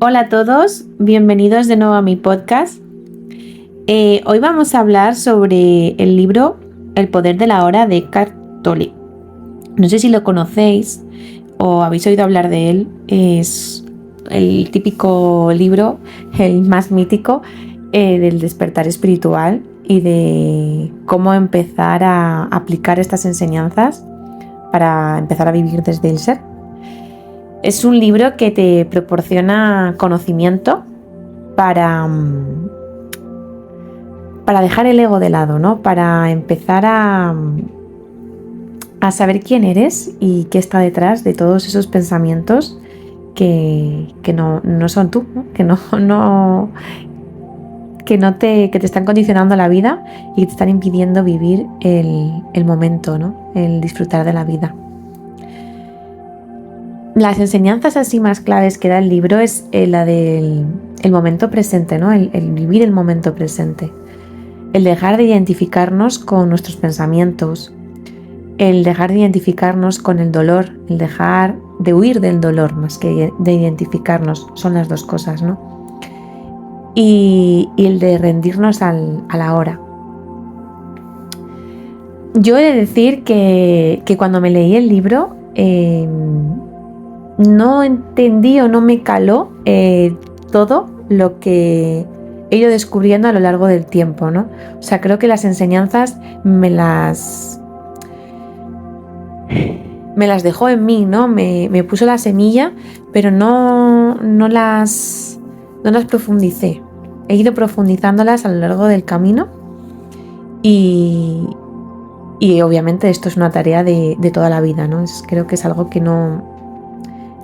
Hola a todos, bienvenidos de nuevo a mi podcast. Hoy vamos a hablar sobre el libro El poder de la hora de Eckhart Tolle. No sé si lo conocéis o habéis oído hablar de él. Es el típico libro, el más mítico, del despertar espiritual y de cómo empezar a aplicar estas enseñanzas para empezar a vivir desde el ser. Es un libro que te proporciona conocimiento para dejar el ego de lado, ¿no? Para empezar a saber quién eres y qué está detrás de todos esos pensamientos que no son tú, ¿no? Que te están condicionando la vida y que te están impidiendo vivir el momento, ¿no? El disfrutar de la vida. Las enseñanzas así más claves que da el libro es la del momento presente, ¿no? El vivir el momento presente. El dejar de identificarnos con nuestros pensamientos. El dejar de identificarnos con el dolor. El dejar de huir del dolor más que de identificarnos. Son las dos cosas, ¿no? Y el de rendirnos a la hora. Yo he de decir que cuando me leí el libro no entendí o no me caló todo lo que he ido descubriendo a lo largo del tiempo, ¿no? O sea, creo que las enseñanzas me las dejó en mí, ¿no? Me puso la semilla, pero no las profundicé. He ido profundizándolas a lo largo del camino y obviamente esto es una tarea de toda la vida, ¿no? Creo que es algo que no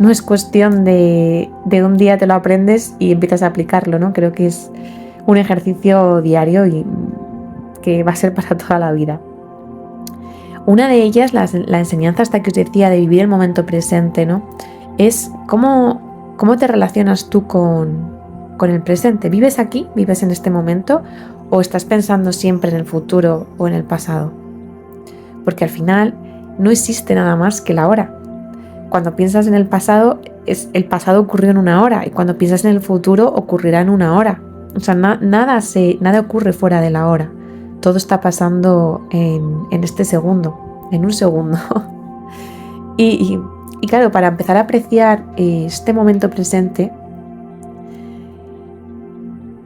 es cuestión de un día te lo aprendes y empiezas a aplicarlo, ¿no? Creo que es un ejercicio diario y que va a ser para toda la vida. Una de ellas, la enseñanza hasta que os decía de vivir el momento presente, ¿no? Es cómo te relacionas tú con el presente. ¿Vives aquí? ¿Vives en este momento? ¿O estás pensando siempre en el futuro o en el pasado? Porque al final no existe nada más que la hora. Cuando piensas en el pasado, el pasado ocurrió en una hora, y cuando piensas en el futuro ocurrirá en una hora. O sea, nada ocurre fuera de la hora. Todo está pasando en este segundo, en un segundo. y claro, para empezar a apreciar este momento presente,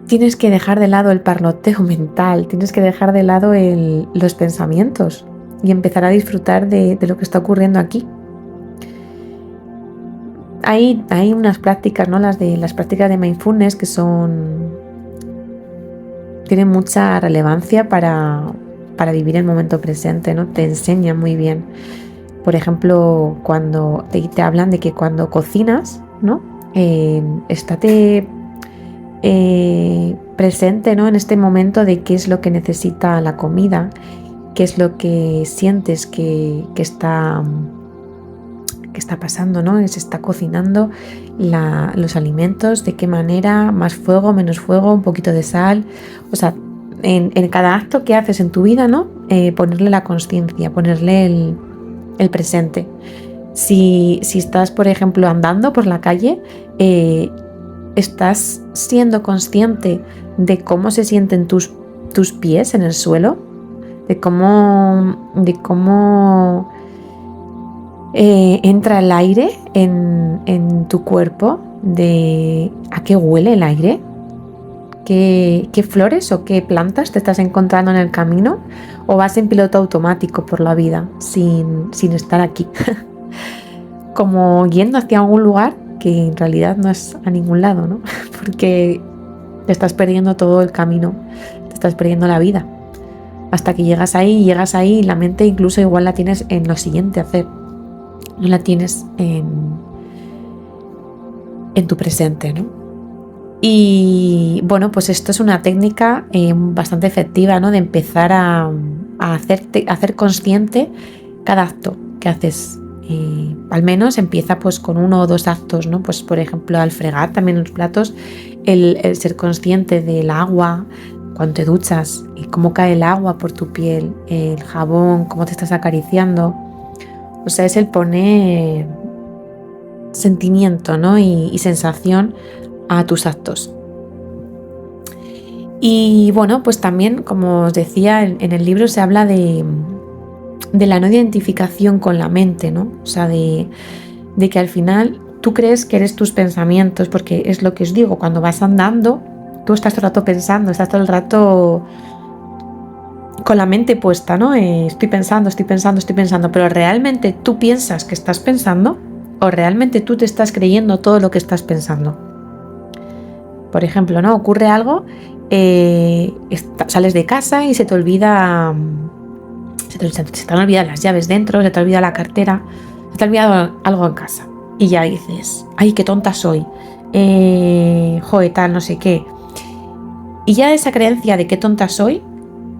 tienes que dejar de lado el parloteo mental, tienes que dejar de lado los pensamientos y empezar a disfrutar de lo que está ocurriendo aquí. Hay unas prácticas, ¿no? Las prácticas de mindfulness que tienen mucha relevancia para vivir el momento presente, ¿no? Te enseñan muy bien. Por ejemplo, cuando te hablan de que cuando cocinas, ¿no? Estate presente, ¿no? En este momento de qué es lo que necesita la comida, qué es lo que sientes que está pasando, ¿no? Se está cocinando los alimentos, de qué manera, más fuego, menos fuego, un poquito de sal. O sea, en cada acto que haces en tu vida, ¿no? Ponerle la consciencia, ponerle el presente. Si estás, por ejemplo, andando por la calle, estás siendo consciente de cómo se sienten tus pies en el suelo, de cómo entra el aire en tu cuerpo, de a qué huele el aire, qué flores o qué plantas te estás encontrando en el camino, o vas en piloto automático por la vida sin estar aquí, como yendo hacia algún lugar que en realidad no es a ningún lado, ¿no? Porque te estás perdiendo todo el camino, te estás perdiendo la vida, hasta que llegas ahí y la mente incluso igual la tienes en lo siguiente a hacer. No la tienes en tu presente, ¿no? Y bueno, pues esto es una técnica bastante efectiva, ¿no? De empezar a hacer consciente cada acto que haces. Al menos empieza pues con 1 o 2 actos, ¿no? Pues por ejemplo al fregar también los platos, el ser consciente del agua cuando te duchas y cómo cae el agua por tu piel, el jabón, cómo te estás acariciando. O sea, es el poner sentimiento, ¿no? y sensación a tus actos. Y bueno, pues también, como os decía, en el libro se habla de la no identificación con la mente, ¿no? O sea, de que al final tú crees que eres tus pensamientos, porque es lo que os digo, cuando vas andando, tú estás todo el rato pensando, estás todo el rato con la mente puesta, ¿no? Estoy pensando, pero ¿realmente tú piensas que estás pensando o realmente tú te estás creyendo todo lo que estás pensando? Por ejemplo, ¿no? Ocurre algo, sales de casa y se te olvida, se te han olvidado las llaves dentro, se te olvida la cartera, se te ha olvidado algo en casa y ya dices, ay, qué tonta soy, joder, tal, no sé qué. Y ya esa creencia de qué tonta soy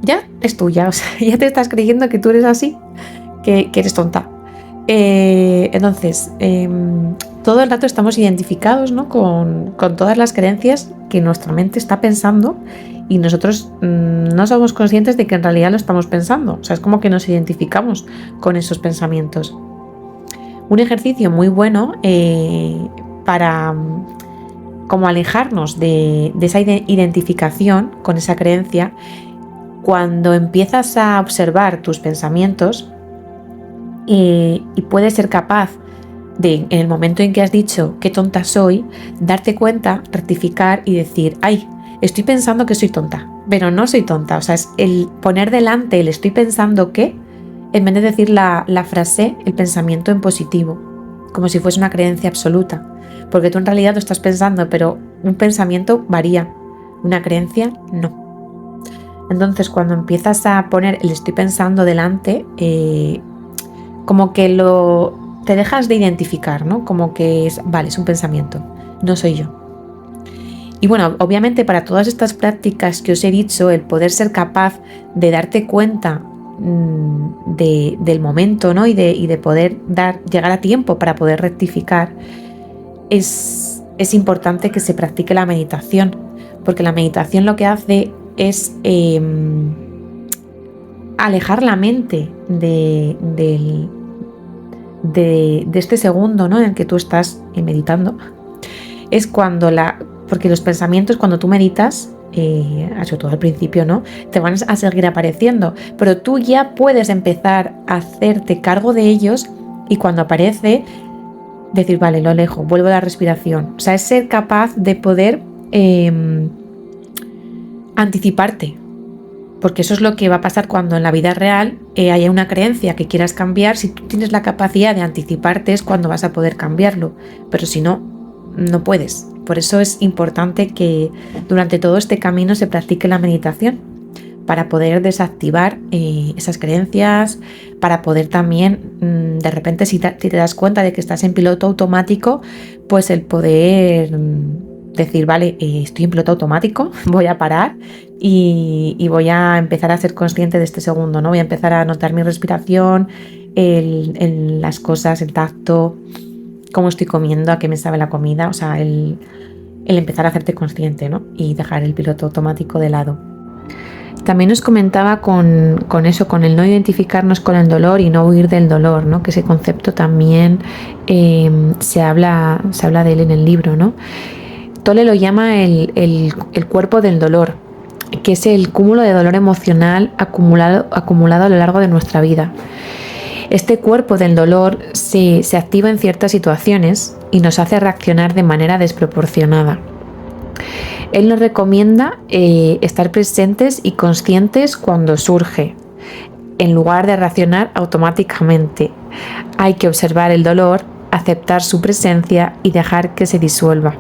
ya es tuya, o sea, ya te estás creyendo que tú eres así, que eres tonta. Entonces, todo el rato estamos identificados, ¿no? con todas las creencias que nuestra mente está pensando y nosotros no somos conscientes de que en realidad lo estamos pensando. O sea, es como que nos identificamos con esos pensamientos. Un ejercicio muy bueno para como alejarnos de esa identificación con esa creencia. Cuando empiezas a observar tus pensamientos y puedes ser capaz de, en el momento en que has dicho qué tonta soy, darte cuenta, rectificar y decir, ay, estoy pensando que soy tonta, pero no soy tonta. O sea, es el poner delante el estoy pensando que, en vez de decir la frase, el pensamiento en positivo, como si fuese una creencia absoluta. Porque tú en realidad lo estás pensando, pero un pensamiento varía, una creencia no. Entonces, cuando empiezas a poner el estoy pensando delante, como que te dejas de identificar, ¿no? Como que es un pensamiento, no soy yo. Y bueno, obviamente para todas estas prácticas que os he dicho, el poder ser capaz de darte cuenta del momento, ¿no? y de poder llegar a tiempo para poder rectificar, es importante que se practique la meditación, porque la meditación lo que hace es alejar la mente de este segundo, ¿no? en el que tú estás meditando. Es cuando porque los pensamientos, cuando tú meditas, sobre todo al principio, ¿no? te van a seguir apareciendo, pero tú ya puedes empezar a hacerte cargo de ellos y cuando aparece, decir, vale, lo alejo, vuelvo a la respiración. O sea, es ser capaz de poder anticiparte, porque eso es lo que va a pasar cuando en la vida real haya una creencia que quieras cambiar. Si tú tienes la capacidad de anticiparte es cuando vas a poder cambiarlo, pero si no, no puedes. Por eso es importante que durante todo este camino se practique la meditación para poder desactivar esas creencias, para poder también, de repente, si te das cuenta de que estás en piloto automático, pues el poder decir, vale, estoy en piloto automático, voy a parar y voy a empezar a ser consciente de este segundo, ¿no? Voy a empezar a notar mi respiración, las cosas, el tacto, cómo estoy comiendo, a qué me sabe la comida, o sea, el empezar a hacerte consciente, ¿no? Y dejar el piloto automático de lado. También os comentaba con eso, con el no identificarnos con el dolor y no huir del dolor, ¿no? Que ese concepto también se habla de él en el libro, ¿no? Tolle lo llama el cuerpo del dolor, que es el cúmulo de dolor emocional acumulado a lo largo de nuestra vida. Este cuerpo del dolor se activa en ciertas situaciones y nos hace reaccionar de manera desproporcionada. Él nos recomienda estar presentes y conscientes cuando surge, en lugar de reaccionar automáticamente. Hay que observar el dolor, aceptar su presencia y dejar que se disuelva.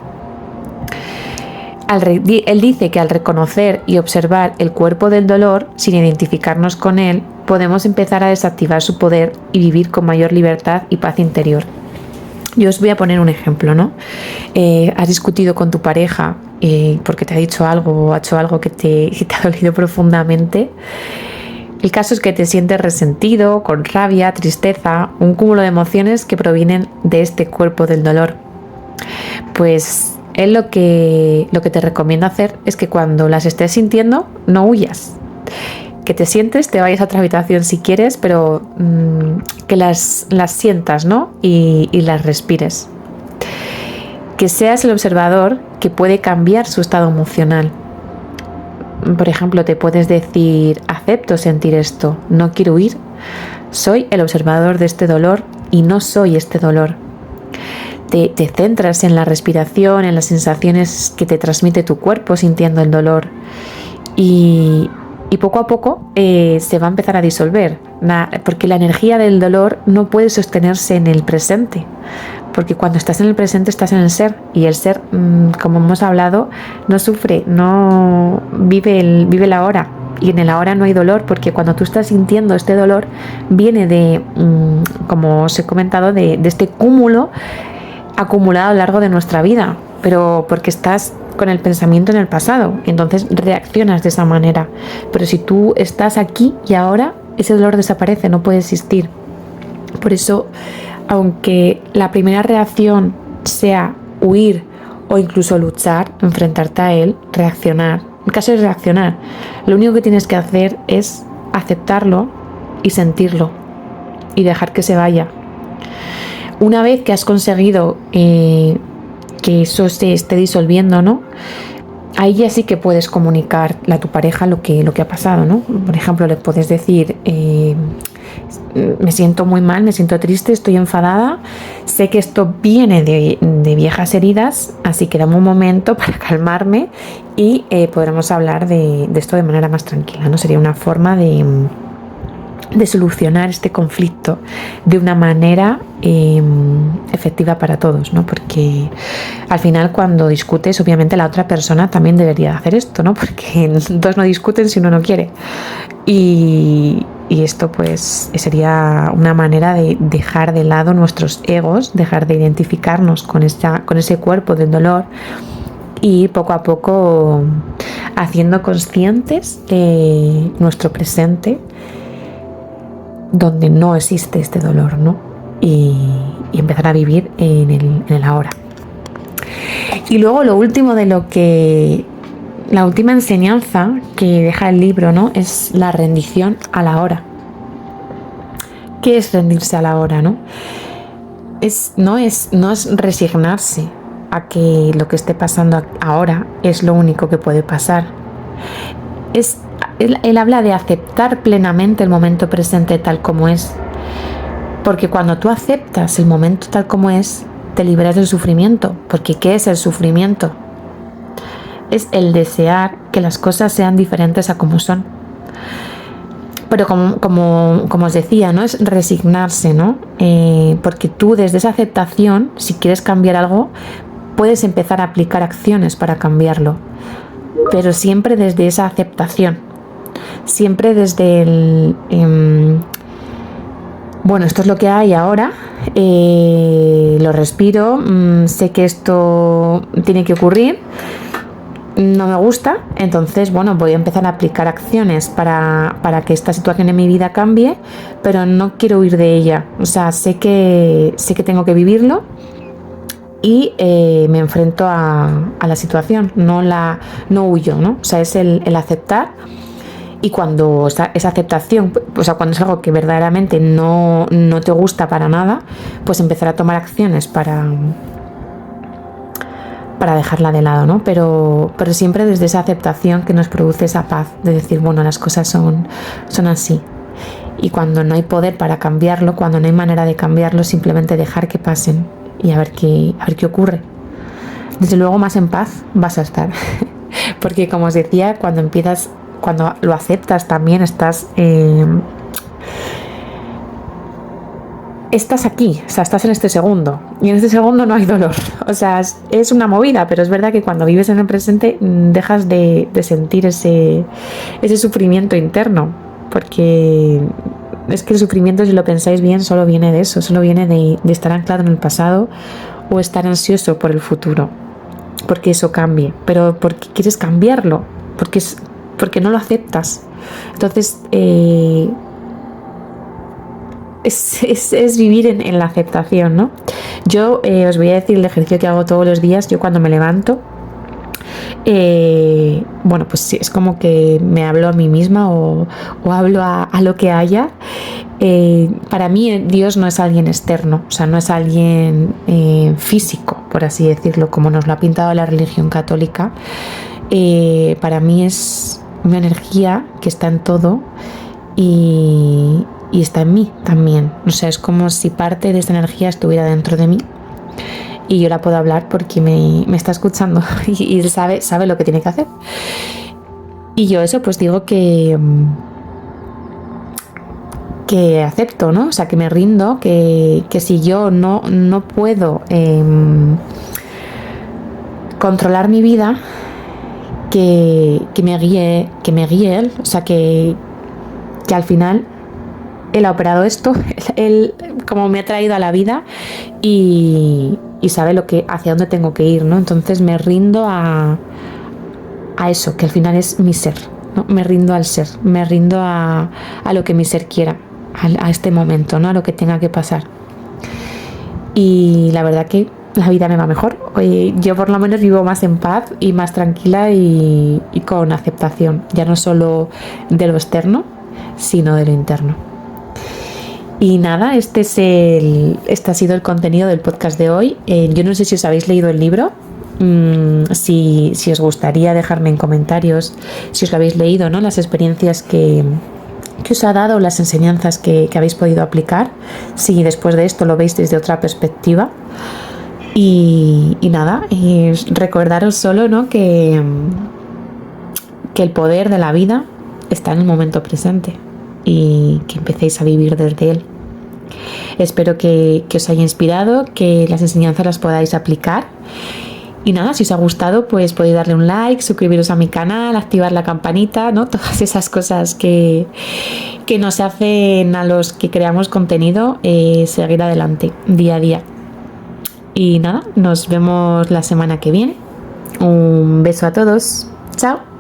Él dice que al reconocer y observar el cuerpo del dolor, sin identificarnos con él, podemos empezar a desactivar su poder y vivir con mayor libertad y paz interior. Yo os voy a poner un ejemplo, ¿no? Has discutido con tu pareja porque te ha dicho algo o ha hecho algo que te ha dolido profundamente. El caso es que te sientes resentido, con rabia, tristeza, un cúmulo de emociones que provienen de este cuerpo del dolor. Pues él lo que te recomienda hacer es que cuando las estés sintiendo, no huyas. Que te sientes, te vayas a otra habitación si quieres, pero que las sientas, ¿no? Y las respires. que seas el observador que puede cambiar su estado emocional. Por ejemplo, te puedes decir: acepto sentir esto, no quiero huir, soy el observador de este dolor y no soy este dolor. Te centras en la respiración, en las sensaciones que te transmite tu cuerpo sintiendo el dolor, y poco a poco se va a empezar a disolver, porque la energía del dolor no puede sostenerse en el presente, porque cuando estás en el presente estás en el ser, y el ser, como hemos hablado, no sufre, no vive la hora, y en el ahora no hay dolor, porque cuando tú estás sintiendo este dolor viene de, como os he comentado, de este cúmulo acumulado a lo largo de nuestra vida, pero porque estás con el pensamiento en el pasado, entonces reaccionas de esa manera. Pero si tú estás aquí y ahora, ese dolor desaparece, no puede existir. Por eso, aunque la primera reacción sea huir o incluso luchar, enfrentarte a él, reaccionar. En caso de reaccionar, lo único que tienes que hacer es aceptarlo y sentirlo y dejar que se vaya. Una vez que has conseguido que eso se esté disolviendo, ¿no? Ahí ya sí que puedes comunicarle a tu pareja lo que ha pasado, ¿no? Por ejemplo, le puedes decir: me siento muy mal, me siento triste, estoy enfadada, sé que esto viene de viejas heridas, así que dame un momento para calmarme y podremos hablar de esto de manera más tranquila, ¿no? Sería una forma de solucionar este conflicto de una manera efectiva para todos, ¿no? Porque al final, cuando discutes, obviamente la otra persona también debería hacer esto, ¿no? Porque dos no discuten si uno no quiere. Y esto pues sería una manera de dejar de lado nuestros egos, dejar de identificarnos con ese cuerpo del dolor, y poco a poco haciendo conscientes nuestro presente, donde no existe este dolor, ¿no? Y empezar a vivir en el ahora. Y luego lo último la última enseñanza que deja el libro, ¿no? Es la rendición a la hora. ¿Qué es rendirse a la hora, no? No es resignarse a que lo que esté pasando ahora es lo único que puede pasar. Él habla de aceptar plenamente el momento presente tal como es, porque cuando tú aceptas el momento tal como es, te liberas del sufrimiento. Porque ¿qué es el sufrimiento? Es el desear que las cosas sean diferentes a como son. Pero como os decía, no es resignarse, ¿no? Porque tú, desde esa aceptación, si quieres cambiar algo, puedes empezar a aplicar acciones para cambiarlo, pero siempre desde esa aceptación, siempre desde el bueno, esto es lo que hay ahora, lo respiro, sé que esto tiene que ocurrir, no me gusta, entonces bueno, voy a empezar a aplicar acciones para que esta situación en mi vida cambie, pero no quiero huir de ella. O sea, sé que tengo que vivirlo, y me enfrento a la situación, no huyo, ¿no? O sea, es el aceptar. Y cuando esa aceptación, o sea, cuando es algo que verdaderamente no te gusta para nada, pues empezar a tomar acciones para dejarla de lado, ¿no? Pero siempre desde esa aceptación que nos produce esa paz, de decir, bueno, las cosas son así. Y cuando no hay poder para cambiarlo, cuando no hay manera de cambiarlo, simplemente dejar que pasen y a ver qué ocurre. Desde luego, más en paz vas a estar. Porque, como os decía, cuando lo aceptas, también estás aquí, o sea, estás en este segundo, y en este segundo no hay dolor. O sea, es una movida, pero es verdad que cuando vives en el presente dejas de sentir ese sufrimiento interno, porque es que el sufrimiento, si lo pensáis bien, solo viene de eso, solo viene de estar anclado en el pasado o estar ansioso por el futuro, porque eso cambie, pero porque quieres cambiarlo, porque no lo aceptas. Entonces es vivir en la aceptación, ¿no? Yo os voy a decir el ejercicio que hago todos los días. Yo, cuando me levanto, bueno, pues es como que me hablo a mí misma o hablo a lo que haya. Para mí, Dios no es alguien externo, o sea, no es alguien físico, por así decirlo, como nos lo ha pintado la religión católica, para mí es una energía que está en todo y está en mí también. O sea, es como si parte de esta energía estuviera dentro de mí y yo la puedo hablar porque me está escuchando y él sabe lo que tiene que hacer. Y yo eso pues digo que acepto, ¿no? O sea, que me rindo, que si yo no puedo controlar mi vida, que me guíe él, o sea, que al final él ha operado esto, él como me ha traído a la vida y sabe hacia dónde tengo que ir, ¿no? Entonces me rindo a eso, que al final es mi ser, ¿no? Me rindo al ser, me rindo a lo que mi ser quiera, a este momento, ¿no? A lo que tenga que pasar. Y la verdad que la vida me va mejor. Yo por lo menos vivo más en paz y más tranquila y con aceptación, ya no solo de lo externo, sino de lo interno. Y nada, este ha sido el contenido del podcast de hoy. Yo no sé si os habéis leído el libro. Si os gustaría dejarme en comentarios si os lo habéis leído, ¿no? Las experiencias que os ha dado, las enseñanzas que habéis podido aplicar, si después de esto lo veis desde otra perspectiva. Y nada, recordaros solo, ¿no? que el poder de la vida está en el momento presente y que empecéis a vivir desde él. Espero que os haya inspirado, que las enseñanzas las podáis aplicar. Y nada, si os ha gustado, pues podéis darle un like, suscribiros a mi canal, activar la campanita, ¿no? Todas esas cosas que nos hacen a los que creamos contenido seguir adelante día a día. Y nada, nos vemos la semana que viene. Un beso a todos. Chao.